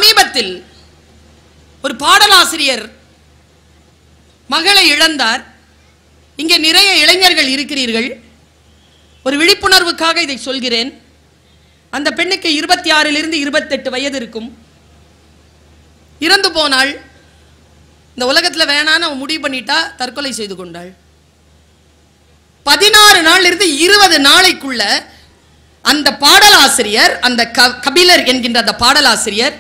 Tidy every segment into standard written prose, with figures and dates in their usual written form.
சமீபத்தில் ஒரு பாடலாசிரியர் மகளை இழந்தார். இங்கே நிறைய இளைஞர்கள் இருக்கிறீர்கள். ஒரு விழிப்புணர்வுக்காக இதை சொல்கிறேன். அந்த பெண்ணுக்கு 26 to 28 வயது இருக்கும். இறந்து போனாள். இந்த உலகத்தில் வேணான்னு அவன் முடிவு பண்ணிட்டா, தற்கொலை செய்து கொண்டாள். 16 நாளிலிருந்து 20 நாளைக்குள்ள அந்த பாடலாசிரியர், அந்த கபிலர் என்கின்ற அந்த பாடலாசிரியர்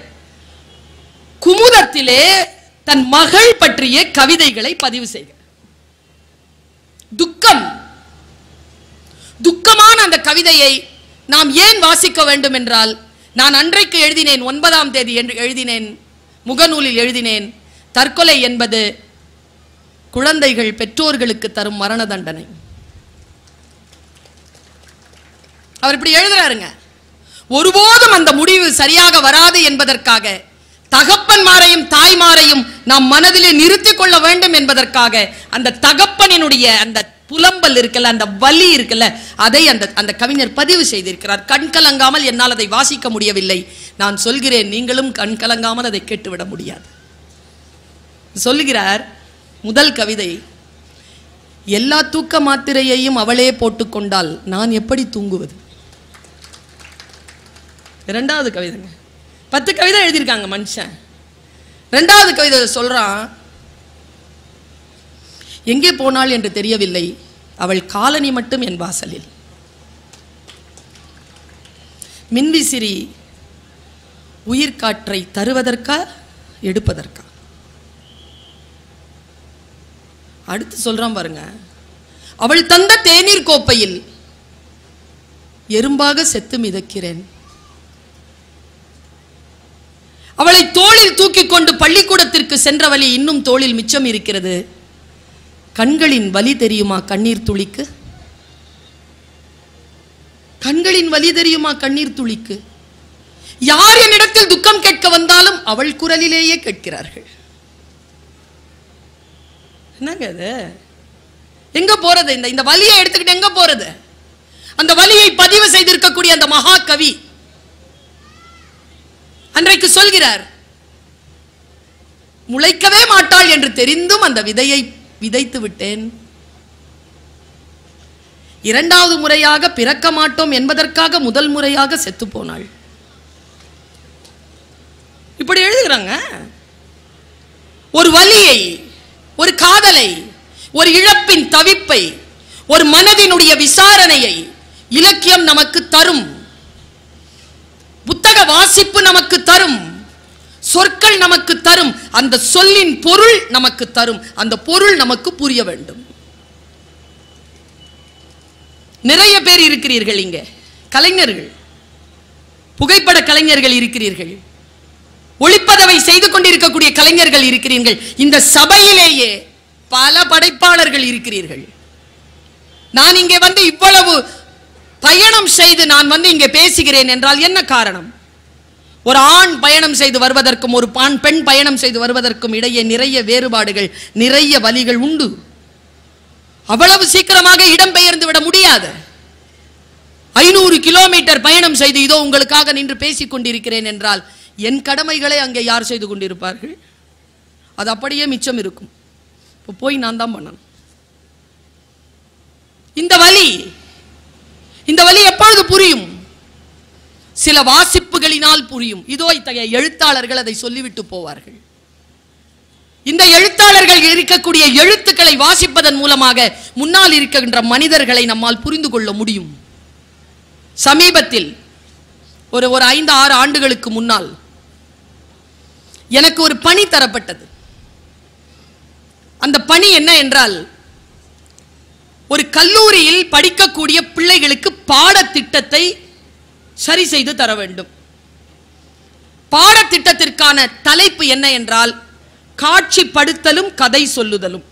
குமுதத்திலே தன் மகள் பற்றிய கவிதைகளை பதிவு செய்கிறார். துக்கமான அந்த கவிதையை நாம் ஏன் வாசிக்க வேண்டும் என்றால், நான் அன்றைக்கு எழுதினேன், 9ஆம் தேதி என்று எழுதினேன், முகநூலில் எழுதினேன், தற்கொலை என்பது குழந்தைகள் பெற்றோர்களுக்கு தரும் மரண தண்டனை. அவர் இப்படி எழுதுறாருங்க. ஒருபோதும் அந்த முடிவு சரியாக வராது என்பதற்காக, தகப்பன்மாரையும் தாய்மாரையும் நாம் மனதிலே நிறுத்திக் கொள்ள வேண்டும் என்பதற்காக, அந்த தகப்பனினுடைய அந்த புலம்பல் இருக்குல்ல, அந்த வலி இருக்குல்ல, அதை அந்த கவிஞர் பதிவு செய்திருக்கிறார். கண் கலங்காமல் என்னால் அதை வாசிக்க முடியவில்லை. நான் சொல்கிறேன், நீங்களும் கண் கலங்காமல் அதை கேட்டுவிட முடியாது. சொல்லுகிறார், முதல் கவிதை, எல்லா தூக்க மாத்திரையையும் அவளே போட்டுக்கொண்டால் நான் எப்படி தூங்குவது. இரண்டாவது கவிதைங்க, 10 கவிதை எழுதியிருக்காங்க மனுஷன். இரண்டாவது கவிதை சொல்றான், எங்கே போனாள் என்று தெரியவில்லை, அவள் காலனி மட்டும் என் வாசலில். மின்விசிறி உயிர்காற்றை தருவதற்கா எடுப்பதற்கா? அடுத்து சொல்றான் பாருங்க, அவள் தந்த தேநீர் கோப்பையில் எறும்பாக செத்து மிதக்கிறேன். அவளை தோளில் தூக்கி கொண்டு பள்ளிக்கூடத்திற்கு சென்ற வழி இன்னும் தோளில் மிச்சம் இருக்கிறது. கண்களின் வலி தெரியுமா கண்ணீர் துளிக்கு? கண்களின் வலி தெரியுமா கண்ணீர் துளிக்கு? யார் என்னிடத்தில் துக்கம் கேட்க வந்தாலும் அவள் குரலிலேயே கேட்கிறார்கள். என்னங்க அது? எங்க போறது? இந்த வலியை எடுத்துக்கிட்டு எங்க போறது? அந்த வலியை பதிவு செய்திருக்கக்கூடிய அந்த மகா கவி அன்றைக்கு சொல்கிறார், முளைக்கவே மாட்டாள் என்று தெரிந்தும் அந்த விதையை விதைத்து விட்டேன். இரண்டாவது முறையாக பிறக்க மாட்டோம் என்பதற்காக முதல் முறையாக செத்து போனாள். இப்படி எழுதுகிறாங்க. ஒரு வலியை, ஒரு காதலை, ஒரு இழப்பின் தவிப்பை, ஒரு மனதினுடைய விசாரணையை இலக்கியம் நமக்கு தரும். புத்தக வாசிப்பு நமக்கு தரும். சொற்கள் நமக்கு தரும். அந்த சொல்லின் பொருள் நமக்கு தரும். அந்த பொருள் நமக்கு புரிய வேண்டும். நிறைய பேர் இருக்கிறீர்கள் இங்கே, கலைஞர்கள், புகைப்பட கலைஞர்கள் இருக்கிறீர்கள், ஒளிப்பதவை செய்து கொண்டிருக்கக்கூடிய கலைஞர்கள் இருக்கிறீர்கள். இந்த சபையிலேயே பல படைப்பாளர்கள் இருக்கிறீர்கள். நான் இங்கே வந்து இவ்வளவு பயணம் செய்து நான் வந்து இங்கே பேசுகிறேன் என்றால் என்ன காரணம்? ஒரு ஆண் பயணம் செய்து வருவதற்கும் ஒரு பெண் பயணம் செய்து வருவதற்கும் இடையே நிறைய வேறுபாடுகள், நிறைய வலிகள் உண்டு. அவ்வளவு சீக்கிரமாக இடம்பெயர்ந்து விட முடியாது. 500 கிலோமீட்டர் பயணம் செய்து இதோ உங்களுக்காக நின்று பேசிக் கொண்டிருக்கிறேன் என்றால் என் கடமைகளை அங்கே யார் செய்து கொண்டிருப்பார்கள்? அது அப்படியே மிச்சம் இருக்கும். இப்போ போய் நான் தான் பண்ணணும். இந்த வலி எப்பொழுது புரியும்? சில வாசிப்புகளினால் புரியும். இதோ இத்தகைய எழுத்தாளர்கள் அதை சொல்லிவிட்டு போவார்கள். இந்த எழுத்தாளர்கள் இருக்கக்கூடிய எழுத்துக்களை வாசிப்பதன் மூலமாக முன்னால் இருக்கின்ற மனிதர்களை நம்மால் புரிந்து கொள்ள முடியும். சமீபத்தில் ஒரு 5-6 ஆண்டுகளுக்கு முன்னால் எனக்கு ஒரு பணி தரப்பட்டது. அந்த பணி என்ன என்றால், ஒரு கல்லூரியில் படிக்கக்கூடிய பிள்ளைகளுக்கு பாடத்திட்டத்தை சரி செய்து தர வேண்டும். பாடத்திட்டத்திற்கான தலைப்பு என்ன என்றால், காட்சிப்படுத்தலும் கதை சொல்லுதலும்.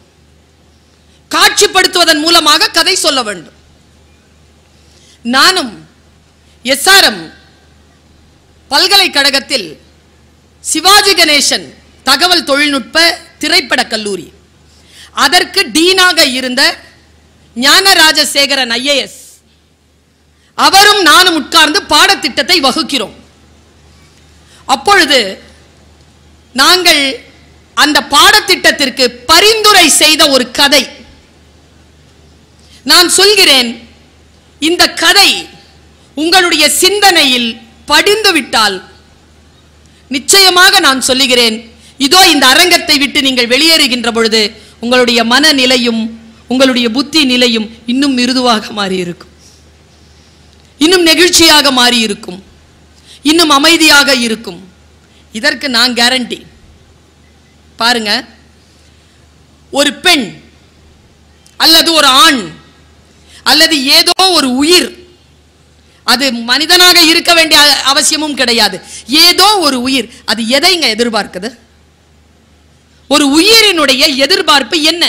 காட்சிப்படுத்துவதன் மூலமாக கதை சொல்ல வேண்டும். நானும் SRM பல்கலைக்கழகத்தில் சிவாஜி கணேசன் தகவல் தொழில்நுட்ப திரைப்பட கல்லூரி, அதற்கு டீனாக இருந்த ஞானராஜசேகரன் IAS அவரும் நானும் உட்கார்ந்து பாடத்திட்டத்தை வகுக்கிறோம். அப்பொழுது நாங்கள் அந்த பாடத்திட்டத்திற்கு பரிந்துரை செய்த ஒரு கதை. நான் சொல்கிறேன், இந்த கதை உங்களுடைய சிந்தனையில் படிந்துவிட்டால் நிச்சயமாக நான் சொல்லுகிறேன், இதோ இந்த அரங்கத்தை விட்டு நீங்கள் வெளியேறுகின்ற பொழுது உங்களுடைய மனநிலையும் உங்களுடைய புத்தி நிலையும் இன்னும் மிருதுவாக மாறி இருக்கும், இன்னும் நெகிழ்ச்சியாக மாறி இருக்கும், இன்னும் அமைதியாக இருக்கும். இதற்கு நான் கேரண்டி. பாருங்க, ஒரு பெண் அல்லது ஒரு ஆண் அல்லது ஏதோ ஒரு உயிர், அது மனிதனாக இருக்க வேண்டிய அவசியமும் கிடையாது, ஏதோ ஒரு உயிர், அது எதைங்க எதிர்பார்க்குது? ஒரு உயிரினுடைய எதிர்பார்ப்பு என்ன?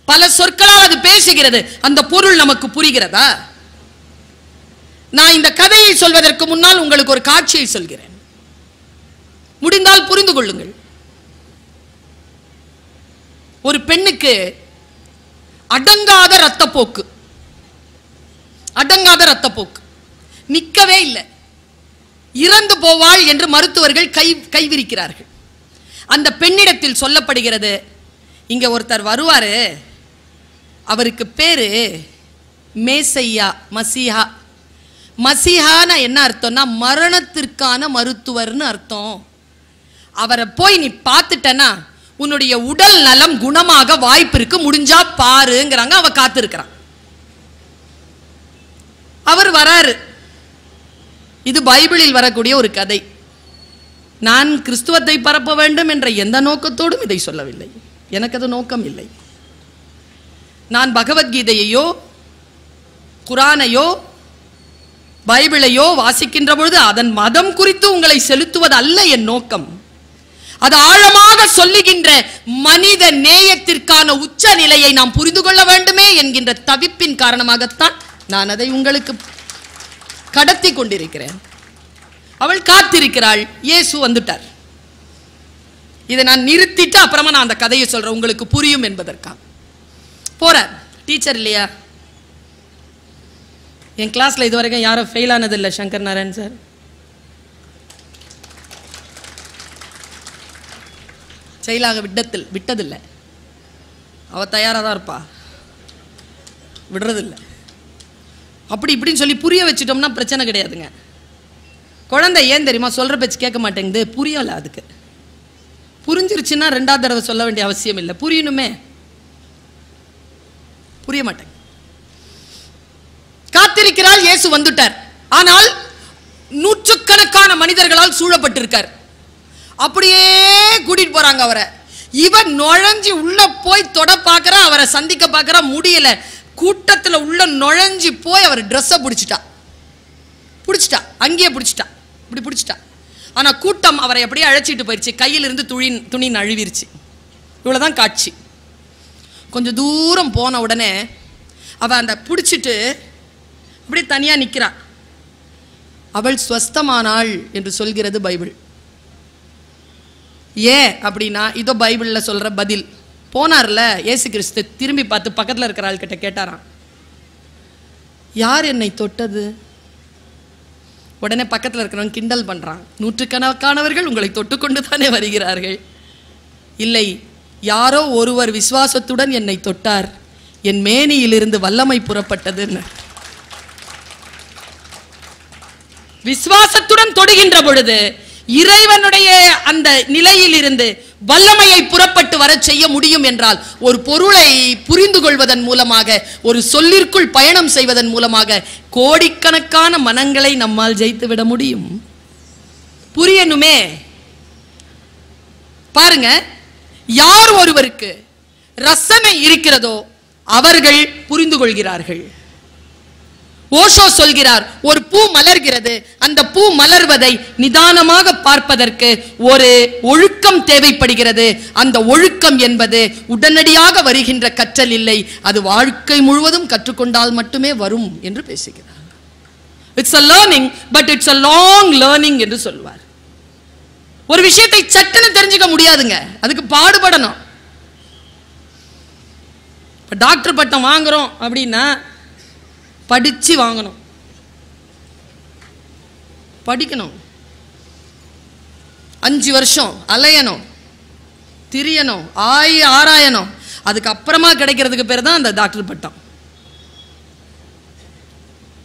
பல சொற்களால் அது பேசுகிறது, அந்த பொருள் நமக்கு புரிகிறதா? நான் இந்த கதையை சொல்வதற்கு முன்னால் உங்களுக்கு ஒரு காட்சியை சொல்கிறேன், முடிந்தால் புரிந்து கொள்ளுங்கள். ஒரு பெண்ணுக்கு அடங்காத இரத்தப்போக்கு, அடங்காத இரத்தப்போக்கு, நிற்கவே இல்லை, இறந்து போவாள் என்று மருத்துவர்கள் கைவிரிக்கிறார்கள். அந்த பெண்ணிடத்தில் சொல்லப்படுகிறது, இங்க ஒருத்தர் வருவாரு, அவருக்கு பேரு மேசையா, மசிஹா. மசிஹானா என்ன அர்த்தம்னா மரணத்திற்கான மருத்துவர்னு அர்த்தம். அவரை போய் நீ பார்த்துட்டனா உன்னுடைய உடல் நலம் குணமாக வாய்ப்பு இருக்கு, முடிஞ்சா பாருங்கிறாங்க. அவ காத்திருக்கிறான். அவர் வராரு. இது பைபிளில் வரக்கூடிய ஒரு கதை. நான் கிறிஸ்துவத்தை பரப்ப வேண்டும் என்ற எந்த நோக்கத்தோடும் இதை சொல்லவில்லை, எனக்கு அது நோக்கம் இல்லை. நான் பகவத்கீதையோ குரானையோ பைபிளையோ வாசிக்கின்ற பொழுது அதன் மதம் குறித்து உங்களை செலுத்துவது அல்ல என் நோக்கம். அது ஆழமாக சொல்லுகின்ற மனித நேயத்திற்கான உச்ச நிலையை நாம் புரிந்து கொள்ள வேண்டுமே என்கின்ற தவிப்பின் காரணமாகத்தான் நான் அதை உங்களுக்கு கடத்தி கொண்டிருக்கிறேன். அவள் காத்திருக்கிறாள், இயேசு வந்துட்டார். இதை நான் நிறுத்திட்டு அப்புறமா நான் அந்த கதையை சொல்றேன், உங்களுக்கு புரியும் என்பதற்காக. போறார். டீச்சர் இல்லையா? என் கிளாஸ்ல இதுவரைக்கும் யாரும் ஃபெயில் ஆனது இல்லை, சங்கர் நாராயண் சார். செயலாக விட்டதில்லை. அவ தயாராக தான் இருப்பா, விடுறதில்லை. அப்படி இப்படின்னு சொல்லி புரிய வச்சுட்டோம்னா பிரச்சனை கிடையாதுங்க. குழந்தை ஏன் தெரியுமா சொல்ற பேச்சு கேட்க மாட்டேங்குது? புரியல. அதுக்கு புரிஞ்சிருச்சுன்னா ரெண்டாவது தடவை சொல்ல வேண்டிய அவசியம் இல்லை. புரியணுமே, புரிய மாட்டேங்க. காத்திருக்கிறாள், இயேசு வந்துட்டார். ஆனால் நூற்றுக்கணக்கான மனிதர்களால் சூழப்பட்டிருக்கார். அப்படியே கூட்டிட்டு போறாங்க அவரை. இவன் நுழைஞ்சு உள்ள போய் தொட பார்க்கறா, அவரை சந்திக்க பார்க்கறா, முடியல. கூட்டத்துல உள்ள நுழைஞ்சு போய் அவர் ட்ரெஸ்ஸை பிடிச்சிட்டா, அங்கேயே பிடிச்சிட்டா, இப்படி பிடிச்சிட்டா. ஆனா கூட்டம் அவரை அப்படியே அழைச்சிட்டு போயிடுச்சு, கையிலிருந்து துணி நழுவிருச்சு. இவ்வளவுதான் காட்சி. கொஞ்சம் தூரம் போன உடனே அவ அந்த பிடிச்சிட்டு அப்படியே தனியா நிக்கிறா. அவள் ஸ்வஸ்தமானாள் என்று சொல்கிறது பைபிள். ஏன் அப்படின்னா இதோ பைபிள்ல சொல்ற பதில். போனார்ல இயேசு கிறிஸ்து, திரும்பி பார்த்து பக்கத்தில் இருக்கிற ஆள்கிட்ட கேட்டாராம், யார் என்னை தொட்டது? உடனே பக்கத்தில் இருக்கிறவன் கிண்டல் பண்றான், நூற்றுக்கணக்கானவர்கள் உங்களை தொட்டுக்கொண்டு தானே வருகிறார்கள். இல்லை, யாரோ ஒருவர் விசுவாசத்துடன் என்னை தொட்டார், என் மேனியிலிருந்து வல்லமை புறப்பட்டதுன்னு. விசுவாசத்துடன் தொடுகின்ற பொழுது இறைவனுடைய அந்த நிலையில் இருந்து வல்லமையை புறப்பட்டு வர செய்ய முடியும் என்றால், ஒரு பொருளை புரிந்து கொள்வதன் மூலமாக, ஒரு சொல்லிற்குள் பயணம் செய்வதன் மூலமாக கோடிக்கணக்கான மனங்களை நம்மால் ஜெயித்து விட முடியும். புரியணுமே. பாருங்க, யார் ஒருவருக்கு ரசனை இருக்கிறதோ அவர்கள் புரிந்து கொள்கிறார்கள். ஓஷோ சொல்கிறார், ஒரு பூ மலர்கிறது, அந்த பூ மலர்வதை நிதானமாக பார்ப்பதற்கு ஒரு ஒழுக்கம் தேவைப்படுகிறது. அந்த ஒழுக்கம் என்பது உடனடியாக வருகின்ற கற்றல் இல்லை, அது வாழ்க்கை முழுவதும் கற்றுக்கொண்டால் மட்டுமே வரும் என்று பேசுகிறார். It's a learning, but it's a long learning என்று சொல்வார். ஒரு விஷயத்தை சட்டுன்னு தெரிஞ்சுக்க முடியாதுங்க, அதுக்கு பாடுபடணும். இப்ப டாக்டர் பட்டம் வாங்குறோம் அப்படின்னா படிச்சு வாங்கணும், படிக்கணும். 5 வருஷம் அலையணும், திரியணும், ஆராயணும். அதுக்கப்புறமா கிடைக்கிறதுக்கு பேர் தான் அந்த டாக்டர் பட்டம்.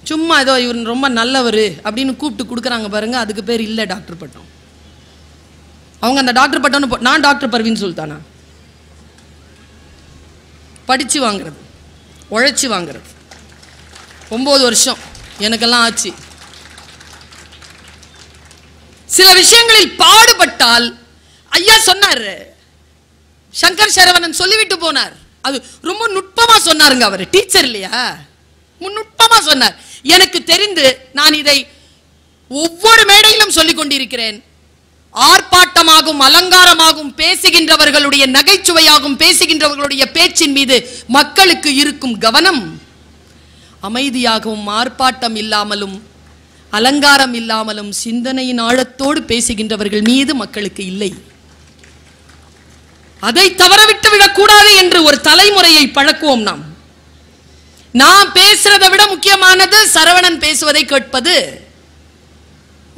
சும்மா ஏதோ இவர் ரொம்ப நல்லவர் அப்படின்னு கூப்பிட்டு கொடுக்குறாங்க பாருங்க, அதுக்கு பேர் இல்லை டாக்டர் பட்டம். அவங்க அந்த டாக்டர் பட்டம்னு நான் டாக்டர் பர்வீன் சுல்தானா படித்து வாங்குறது, உழைச்சி வாங்குறது. 9 வருஷம் எனக்கெல்லாம் ஆச்சு. சில விஷயங்களில் பாடுபட்டால் ஐயா சொன்னார், சங்கர் சரவணன் சொல்லிவிட்டு போனார். அது ரொம்ப நுட்பமா சொன்னாருங்க. அவர் டீச்சர் இல்லையா, நுட்பமா சொன்னார். எனக்கு தெரிந்து நான் இதை ஒவ்வொரு மேடையிலும் சொல்லிக் கொண்டிருக்கிறேன். ஆர்ப்பாட்டமாகும் அலங்காரமாகும் பேசுகின்றவர்களுடைய, நகைச்சுவையாகும் பேசுகின்றவர்களுடைய பேச்சின் மீது மக்களுக்கு இருக்கும் கவனம் அமைதியாகவும் ஆர்ப்பாட்டம் இல்லாமலும் அலங்காரம் இல்லாமலும் சிந்தனையின் ஆழத்தோடு பேசுகின்றவர்கள் மீது மக்களுக்கு இல்லை. அதை தவறவிட்டு விடக்கூடாது என்று ஒரு தலைமுறையை பழக்குவோம். நாம் பேசுறதை விட முக்கியமானது சரவணன் பேசுவதை கேட்பது.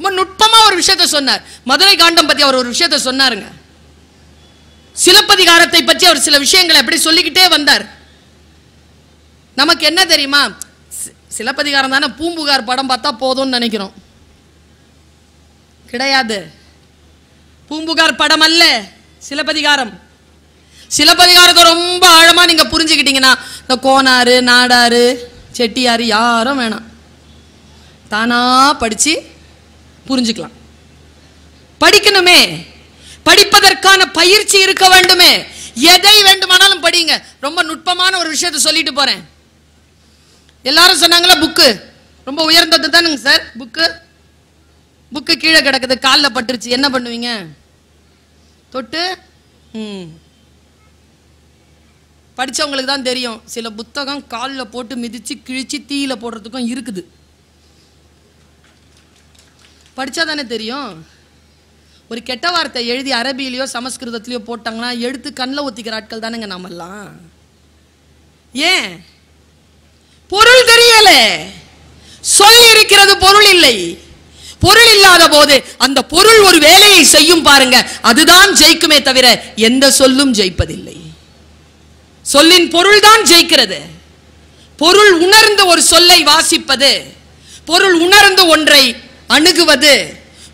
நுட்பமா ஒரு விஷயத்தை சொன்னார். மதுரை காண்டம் பத்தி அவர் ஒரு விஷயத்தை சொன்னாருங்க. சிலப்பதிகாரத்தை பற்றி அவர் சில விஷயங்களை எப்படி சொல்லிக்கிட்டே வந்தார். நமக்கு என்ன தெரியுமா, சிலப்பதிகாரம் தானே, பூம்புகார் படம் பார்த்தா போதும்னு நினைக்கிறோம். கிடையாது. பூம்புகார் படம் அல்ல சிலப்பதிகாரம். சிலப்பதிகாரத்தை ரொம்ப ஆழமா நீங்க புரிஞ்சுக்கிட்டீங்கன்னா இந்த கோனாறு, நாடாறு, செட்டியாறு யாரும் வேணாம், தானா படிச்சு புரிஞ்சுக்கலாம். படிக்கணுமே, படிப்பதற்கான பயிற்சி இருக்க வேண்டுமே. எதை வேண்டுமானாலும் படிங்க. ரொம்ப நுட்பமான ஒரு விஷயத்தை சொல்லிட்டு போறேன். எல்லாரும் சொன்னாங்களா புக்கு ரொம்ப உயர்ந்தது தானுங்க சார். புக்கு கீழே கிடக்குது, காலில் பட்டுருச்சு, என்ன பண்ணுவீங்க? தொட்டு படிச்சவங்களுக்கு தான் தெரியும். சில புத்தகம் காலில் போட்டு மிதிச்சு கிழிச்சு தீயில போடுறதுக்கும் இருக்குது. படிச்சா தானே தெரியும். ஒரு கெட்ட வார்த்தை எழுதி அரபியிலையோ சமஸ்கிருதத்திலையோ போட்டாங்கன்னா எடுத்து கண்ணில் ஒத்திக்கிற ஆட்கள் தானேங்க நாமெல்லாம். ஏன்? பொருள் தெரியல, சொல் இருக்கிறது, பொருள் இல்லை. பொருள் இல்லாத போது அந்த பொருள் ஒரு வேலையை செய்யும் பாருங்க, அதுதான் ஜெயிக்குமே தவிர எந்த சொல்லும் ஜெயிப்பதில்லை. சொல்லின் பொருள் தான் ஜெயிக்கிறது. பொருள் உணர்ந்து ஒரு சொல்லை வாசிப்பது, பொருள் உணர்ந்து ஒன்றை அணுகுவது,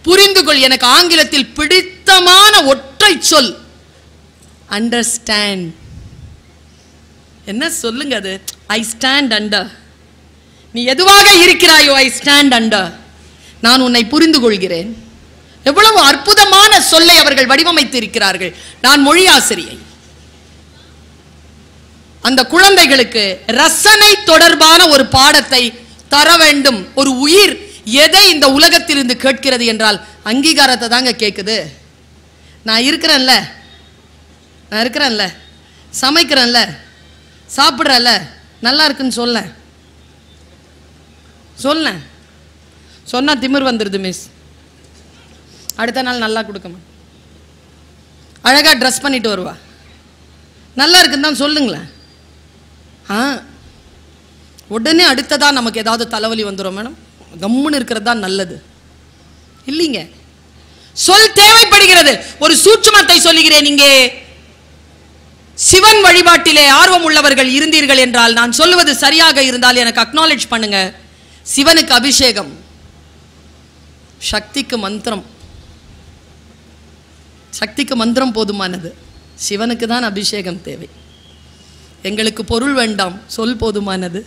புரிந்து கொள். எனக்கு ஆங்கிலத்தில் பிடித்தமான ஒற்றை சொல் அண்டர்ஸ்டாண்ட். என்ன சொல்லுங்க அது? I stand under. நீ எதுவாக இருக்கிறாயோ ஐ ஸ்டாண்ட் அண்டர். நான் உன்னை புரிந்து கொள்கிறேன். எவ்வளவு அற்புதமான சொல்லை அவர்கள் வடிவமைத்து இருக்கிறார்கள். நான் மொழி ஆசிரியை. அந்த குழந்தைகளுக்கு ரசனை தொடர்பான ஒரு பாடத்தை தர வேண்டும். ஒரு உயிர் எதை இந்த உலகத்திலிருந்து கேட்கிறது என்றால் அங்கீகாரத்தை தாங்க கேட்குது. நான் இருக்கிறேன்ல, சமைக்கிறேன்ல, சாப்பிட்றல, நல்லா இருக்குன்னு சொல்ல சொன்னா திமிர் வந்துடுது மிஸ். அடுத்த நாள் நல்லா கொடுக்கமா, அழகா ட்ரெஸ் பண்ணிட்டு வருவா, நல்லா இருக்குன்னு தான் சொல்லுங்களேன். உடனே அடுத்ததா நமக்கு ஏதாவது தலைவலி வந்துடும் மேடம், கம்முன்னு இருக்கிறது தான் நல்லது இல்லைங்க. சொல் தேவைப்படுகிறது. ஒரு சூட்சுமத்தை சொல்லுகிறேன். இங்கே சிவன் வழிபாட்டிலே ஆர்வம் உள்ளவர்கள் இருந்தீர்கள் என்றால், நான் சொல்லுவது சரியாக இருந்தால் எனக்கு அக்னாலேஜ் பண்ணுங்க. சிவனுக்கு அபிஷேகம், சக்திக்கு மந்திரம். சக்திக்கு மந்திரம் போதுமானது, சிவனுக்கு தான் அபிஷேகம் தேவை. எங்களுக்கு பொருள் வேண்டாம், சொல் போதுமானது.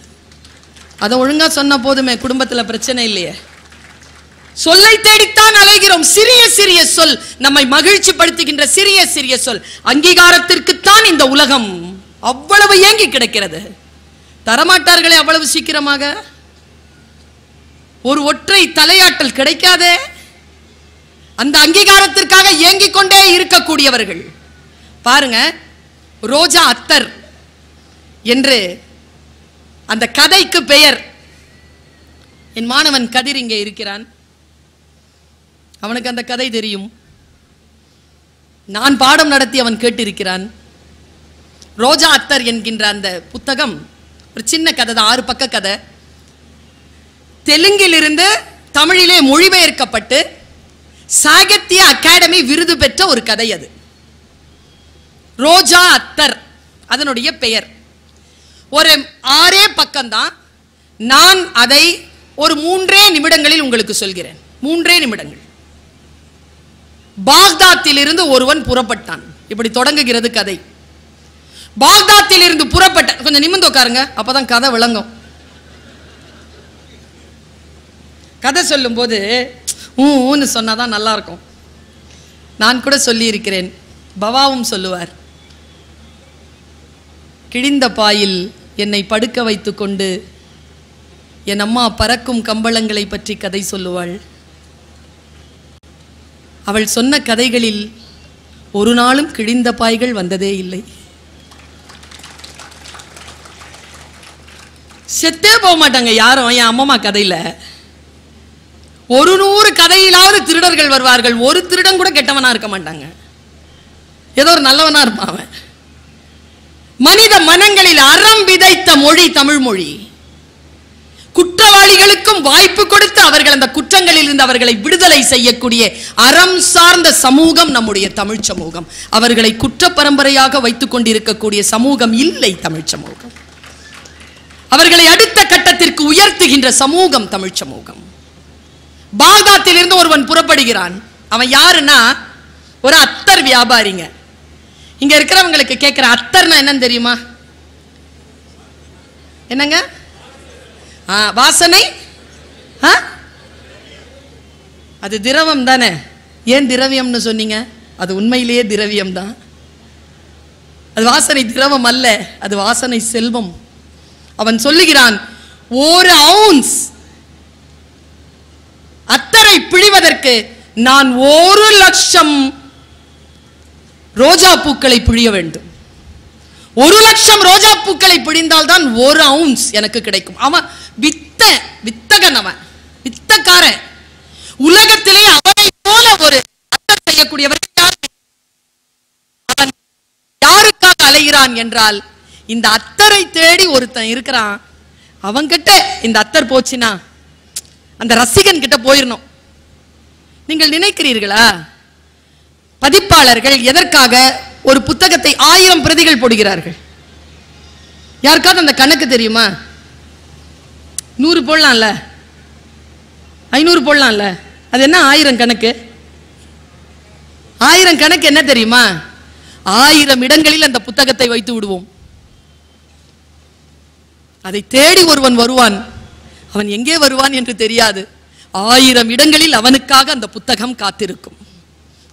அதை ஒழுங்கா சொன்ன போதுமே, குடும்பத்தில் பிரச்சனை இல்லையே. சொல்லை தேடித்தான் அலைகிறோம். சிறிய சிறிய சொல், நம்மை மகிழ்ச்சி படுத்துகின்ற சிறிய சிறிய சொல். அங்கீகாரத்திற்குத்தான் இந்த உலகம் அவ்வளவு ஏங்கி கிடக்கிறது. தரமாட்டார்களே அவ்வளவு சீக்கிரமாக. ஒரு ஒற்றை தலையாட்டல் கிடைக்காதே. அந்த அங்கீகாரத்திற்காக ஏங்கிக் கொண்டே இருக்கக்கூடியவர்கள் பாருங்க. ரோஜா அத்தர் என்று அந்த கதைக்கு பெயர். என் மாணவன் கதிர் இங்கே இருக்கிறான். அவனுக்கு அந்த கதை தெரியும். நான் பாடம் நடத்தி அவன் கேட்டிருக்கிறான். ரோஜா அத்தர் என்கின்ற அந்த புத்தகம் ஒரு சின்ன கதை தான், 6 பக்க கதை. தெலுங்கிலிருந்து தமிழிலே மொழிபெயர்க்கப்பட்டு சாகித்ய அகாடமி விருது பெற்ற ஒரு கதை அது. ரோஜா அத்தர் அதனுடைய பெயர். ஒரு 6 பக்கம்தான். நான் அதை ஒரு 3 நிமிடங்களில் உங்களுக்கு சொல்கிறேன். 3 நிமிடங்கள். பாக்தாத்தில் இருந்து ஒருவன் புறப்பட்டான். இப்படி தொடங்குகிறது கதை. பாக்தாத்தில் இருந்து புறப்பட்ட, கொஞ்சம் நிமிர்ந்து உட்காருங்க, அப்பதான் கதை விளங்கும். கதை சொல்லும் போது ஊன்னு சொன்னாதான் நல்லா இருக்கும். நான் கூட சொல்லி இருக்கிறேன், பவாவும் சொல்லுவார். கிழிந்த பாயில் என்னை படுக்க வைத்து கொண்டு என் அம்மா பறக்கும் கம்பளங்களை பற்றி கதை சொல்லுவாள். அவள் சொன்ன கதைகளில் ஒரு நாளும் கிழிந்த பாய்கள் வந்ததே இல்லை. செத்தே போக மாட்டாங்க யாரும். என் அம்மா கதையில 100 கதையிலாவது திருடர்கள் வருவார்கள். ஒரு திருடன் கூட கெட்டவனா இருக்க மாட்டாங்க, ஏதோ ஒரு நல்லவனா இருப்பான் அவன். மனித மனங்களில் அறம் விதைத்த மொழி தமிழ் மொழி. குற்றவாளிகளுக்கும் வாய்ப்பு கொடுத்து அவர்கள் அந்த குற்றங்களில் இருந்து அவர்களை விடுதலை செய்யக்கூடிய அறம் சார்ந்த சமூகம் நம்முடைய தமிழ் சமூகம். அவர்களை குற்ற பரம்பரையாக வைத்துக் கொண்டிருக்கக்கூடிய சமூகம் இல்லை தமிழ் சமூகம். அவர்களை அடுத்த கட்டத்திற்கு உயர்த்துகின்ற சமூகம் தமிழ் சமூகம். பாக்தாத்தில் இருந்து ஒருவன் புறப்படுகிறான். அவன் யாருன்னா ஒரு அத்தர் வியாபாரிங்க. இங்க இருக்கிறவங்களுக்கு கேட்கிற, அத்தர்னா என்னன்னு தெரியுமா? என்னங்க? வாசனை. அது திரவம் தானே. ஏன் திரவியம்னு சொன்னீங்க? அது உண்மையிலேயே திரவியம் தான். அது வாசனை திரவம் அல்ல, அது வாசனை செல்வம். அவன் சொல்லுகிறான், 1 அவுன்ஸ் அத்தரை பிழிவதற்கு நான் 1 லட்சம் ரோஜா பூக்களை பிழிய வேண்டும். 1 லட்சம் ரோஜா பூக்களை பிழிந்தால் தான் 1 அவுன்ஸ் எனக்கு கிடைக்கும். அவன் வித்தகன், அவன் வித்தக்காரன். உலகத்திலே அவனை போல ஒரு அத்தர் செய்யக்கூடியவர் யார்? அவன் யாருக்காக அலைகிறான் என்றால், இந்த அத்தரை தேடி ஒருத்தன் இருக்கிறான். அவன்கிட்ட இந்த அத்தர் போச்சுன்னா அந்த ரசிகன் கிட்ட போயிடணும். நீங்கள் நினைக்கிறீர்களா? பதிப்பாளர்கள் எதற்காக ஒரு புத்தகத்தை 1000 பிரதிகள் போடுகிறார்கள்? யாருக்காவது அந்த கணக்கு தெரியுமா? 100 போடலாம்ல, 500 போடலாம்ல. அது என்ன 1000 கணக்கு? 1000 கணக்கு என்ன தெரியுமா? 1000 இடங்களில் அந்த புத்தகத்தை வைத்து விடுவோம். அதை தேடி ஒருவன் வருவான். அவன் எங்கே வருவான் என்று தெரியாது. 1000 இடங்களில் அவனுக்காக அந்த புத்தகம் காத்திருக்கும்.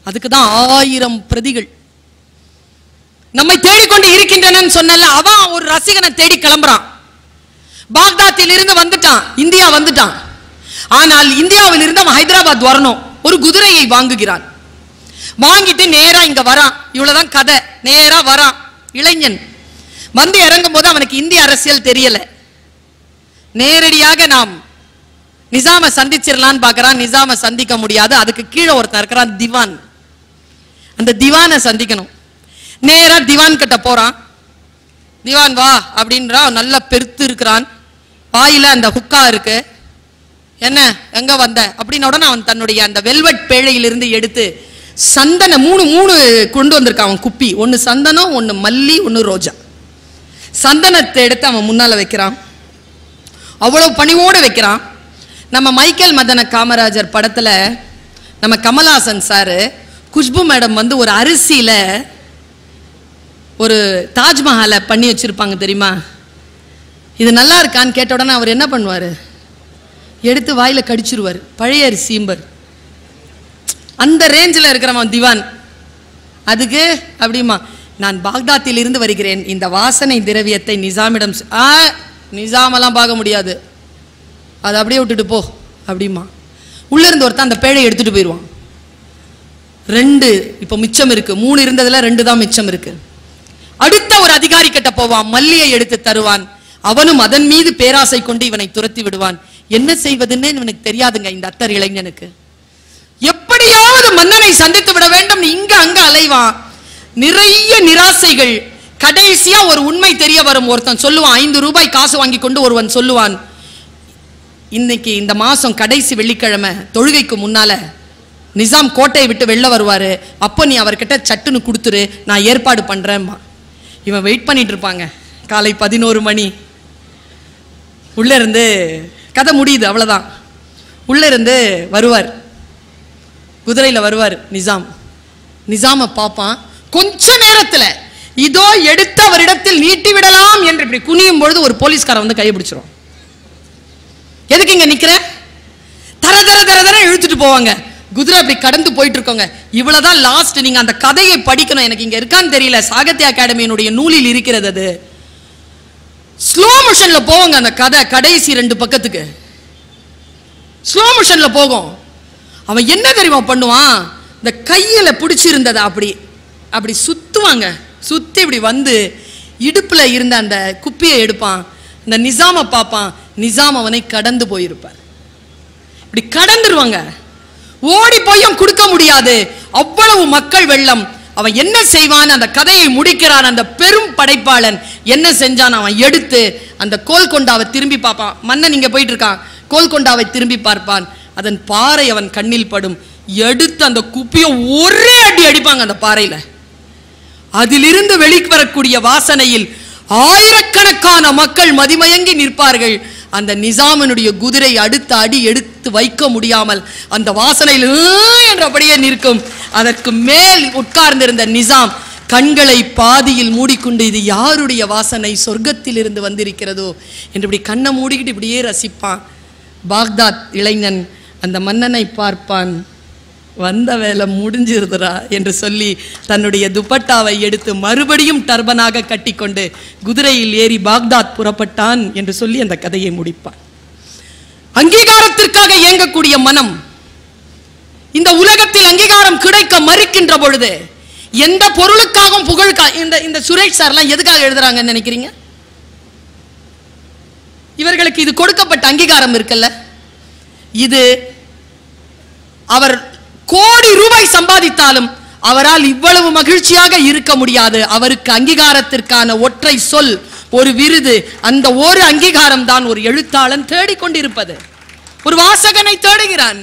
அதுக்கு தான் 1000 பிரதிகள் நம்மை தேடிக்கொண்டு இருக்கின்றன சொன்னல. அவன் ஒரு ரசிகனை தேடி கிளம்புறான். பாக்தாத்தில் இருந்து வந்துட்டான், இந்தியா வந்துட்டான். ஆனால் இந்தியாவில் இருந்து அவன் ஹைதராபாத் வரணும். ஒரு குதிரையை வாங்குகிறான். வாங்கிட்டு நேரா இங்க வரான். இவ்வளவுதான் கதை. நேரா வரான் இளைஞன். வந்து இறங்கும் போது அவனுக்கு இந்திய அரசியல் தெரியல. நேரடியாக நாம் நிசாம சந்திச்சிடலான்னு பாக்குறான். நிசாம சந்திக்க முடியாது. அதுக்கு கீழே ஒருத்தன் இருக்கிறான், திவான். அந்த திவானை சந்திக்கணும். நேரா திவான் கிட்ட போறான். திவான் வா அப்படின்றா. நல்ல பெருத்து இருக்கிறான். வாயில அந்த ஹுக்கா இருக்கு. என்ன எங்க வந்த அப்படின்ன உடனே அவன் தன்னுடைய அந்த வெல்வெட் பேழையிலிருந்து எடுத்து சந்தன 3 கொண்டு வந்திருக்கான். அவன் குப்பி. 1 சந்தனம், 1 மல்லி, 1 ரோஜா. சந்தனத்தை எடுத்து அவன் முன்னால வைக்கிறான். அவ்வளவு பணிவோடு வைக்கிறான். நம்ம மைக்கேல் மதன காமராஜர் படத்துல நம்ம கமல்ஹாசன் சாரு குஷ்பு மேடம் வந்து ஒரு அரிசியில ஒரு தாஜ்மஹாலை பண்ணி வச்சிருப்பாங்க தெரியுமா? இது நல்லா இருக்கான்னு கேட்ட உடனே அவர் என்ன பண்ணுவாரு? எடுத்து வாயில கடிச்சிருவார். பழைய அரிசிம்பர். அந்த ரேஞ்சில் இருக்கிறவன் திவான். அதுக்கு அப்படிமா, நான் பாக்தாத்தில் இருந்து வருகிறேன். இந்த வாசனை திரவியத்தை நிசாமிடம். நிசாமெல்லாம் பார்க்க முடியாது, அதை அப்படியே விட்டுட்டு போ அப்படிமா. உள்ள இருந்து ஒருத்தன் அந்த பேழை எடுத்துட்டு போயிடுவான். 2 இப்போ மிச்சம் இருக்கு. 3 இருந்ததுல 2 தான் மிச்சம் இருக்கு. அடுத்த ஒரு அதிகாரி கிட்ட போவான். மல்லியை எடுத்து தருவான். அவனும் அதன் மீது பேராசை கொண்டு இவனை துரத்தி விடுவான். என்ன செய்வதுன்னு இவனுக்கு தெரியாதுங்க இந்த அத்தர் இளைஞனுக்கு. எப்படியாவது மன்னனை சந்தித்து விட வேண்டும். இங்க அங்க அலைவான். நிறைய நிராசைகள். கடைசியா ஒரு உண்மை தெரிய வரும். ஒருத்தன் சொல்லுவான், 5 ரூபாய் காசு வாங்கி கொண்டு ஒருவன் சொல்லுவான், இன்னைக்கு இந்த மாசம் கடைசி வெள்ளிக்கிழமை தொழுகைக்கு முன்னால நிசாம் கோட்டையை விட்டு வெளில வருவாரு. அப்போ நீ அவர்கிட்ட சட்டுன்னு கொடுத்துரு, நான் ஏற்பாடு பண்றேன்மா. இவன் வெயிட் பண்ணிட்டு இருப்பாங்க. காலை 11 மணி. உள்ள இருந்து கதை முடியுது, அவ்வளவுதான். உள்ள இருந்து வருவார், குதிரையில வருவார் நிசாம். நிசாம பார்ப்பான். கொஞ்ச நேரத்துல இதோ எடுத்து அவரிடத்தில் நீட்டி விடலாம் என்று இப்படி குனியும் பொழுது ஒரு போலீஸ்காரன் வந்து கையை பிடிச்சிரும். எதுக்கு இங்க நிக்கிற? தர தர தர தர இழுத்துட்டு போவாங்க. குதிரை அப்படி கடந்து போயிட்டு இருக்கோங்க. இவ்வளவுதான் லாஸ்ட். நீங்க அந்த கதையை படிக்கணும். எனக்கு இங்க இருக்கான்னு தெரியல, சாகித்ய அகாடமியினுடைய நூலில் இருக்கிறது. அது ஸ்லோ மோஷன்ல போவாங்க. அந்த கதை கடைசி 2 பக்கத்துக்கு ஸ்லோ மோஷன்ல போகும். அவன் என்ன தெரியுமா பண்ணுவான்? இந்த கையில பிடிச்சிருந்ததை அப்படி அப்படி சுத்துவாங்க. சுத்தி இப்படி வந்து இடுப்புல இருந்த அந்த குப்பியை எடுப்பான். இந்த நிசாம பார்ப்பான். நிசாம் அவனை கடந்து போயிருப்பார். இப்படி கடந்துருவாங்க. ஓடி போயும் கொடுக்க முடியாது, அவ்வளவு மக்கள் வெள்ளம். அவன் என்ன செய்வான்? அந்த கதையை முடிக்கிறான். அந்த பெரும் படைப்பாளன் என்ன செஞ்சான்? அவன் எடுத்து அந்த கோல்கொண்டாவை திரும்பி பார்ப்பான். மன்னன் இங்க போயிட்டு இருக்கான். கோல்கொண்டாவை திரும்பி பார்ப்பான். அதன் பாறை அவன் கண்ணில் படும். எடுத்து அந்த குப்பியை ஒரே அடி அடிப்பாங்க அந்த பாறையில. அதிலிருந்து வெளிவரக்கூடிய வாசனையில் ஆயிரக்கணக்கான மக்கள் மதிமயங்கி நிற்பார்கள். அந்த நிசாமனுடைய குதிரை அடுத்த அடி எடுத்து வைக்க முடியாமல் அந்த வாசனையில் என்றபடியே நிற்கும். அதற்கு மேல் உட்கார்ந்திருந்த நிசாம் கண்களை பாதியில் மூடிக்கொண்டு, இது யாருடைய வாசனை? சொர்க்கத்தில் இருந்து வந்திருக்கிறதோ என்று இப்படி கண்ணை மூடிக்கிட்டு இப்படியே ரசிப்பான். பாக்தாத் இளைஞன் அந்த மன்னனை பார்ப்பான். வந்த வேலை முடிஞ்சிருதுரா என்று சொல்லி தன்னுடைய துப்பட்டாவை எடுத்து மறுபடியும் டர்பனாக கட்டிக்கொண்டு குதிரையில் ஏறி பாக்தாத் புறப்பட்டான் என்று சொல்லி அந்த கதையை முடிப்பான். அங்கீகாரத்திற்காக இயங்கக்கூடிய மனம் இந்த உலகத்தில் அங்கீகாரம் கிடைக்க மறுக்கின்ற பொழுது எந்த பொருளுக்காகவும் புகழுக்காக இந்த சுரேஷ் சார்லாம் எதுக்காக எழுதுறாங்கன்னு நினைக்கிறீங்க? இவர்களுக்கு இது கொடுக்கப்பட்ட அங்கீகாரம் இருக்குல்ல, இது அவர் கோடி ரூபாய் சம்பாதித்தாலும் அவரால் இவ்வளவு மகிழ்ச்சியாக இருக்க முடியாது. அவருக்கு அங்கீகாரத்திற்கான ஒற்றை சொல் ஒரு விருது. அந்த ஒரு அங்கீகாரம் தான் ஒரு எழுத்தாளன் தேடிக்கொண்டிருப்பது. ஒரு வாசகனை தேடுகிறான்.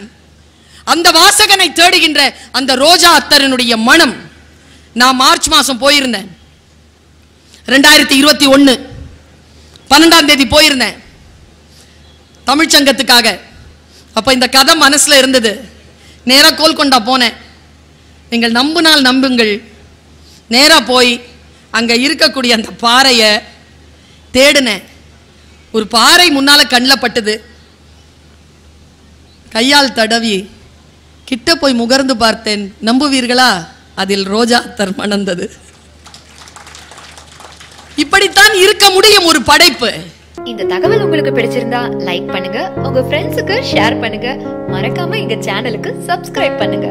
அந்த வாசகனை தேடுகின்ற அந்த ரோஜா அத்தரனுடைய மனம். நான் மார்ச் மாசம் போயிருந்தேன், 2021 12ஆம் தேதி போயிருந்தேன் தமிழ்ச்சங்கத்துக்காக. அப்ப இந்த கதை மனசுல இருந்தது. நேரா கோல்கொண்டா போனேன். நீங்கள் நம்பினால் நம்புங்கள், நேரா போய் அங்க இருக்கக்கூடிய அந்த பாறையை தேடினேன். ஒரு பாறை முன்னால கண்ணில் பட்டது. கையால் தடவி கிட்ட போய் முகர்ந்து பார்த்தேன். நம்புவீர்களா? அதில் ரோஜா அத்தர் மணந்தது. இப்படித்தான் இருக்க முடியும் ஒரு படைப்பு. இந்த தகவல் உங்களுக்கு பிடிச்சிருந்தா லைக் பண்ணுங்க, உங்க ஃப்ரெண்ட்ஸுக்கு ஷேர் பண்ணுங்க, மறக்காம எங்க சேனலுக்கு சப்ஸ்கிரைப் பண்ணுங்க.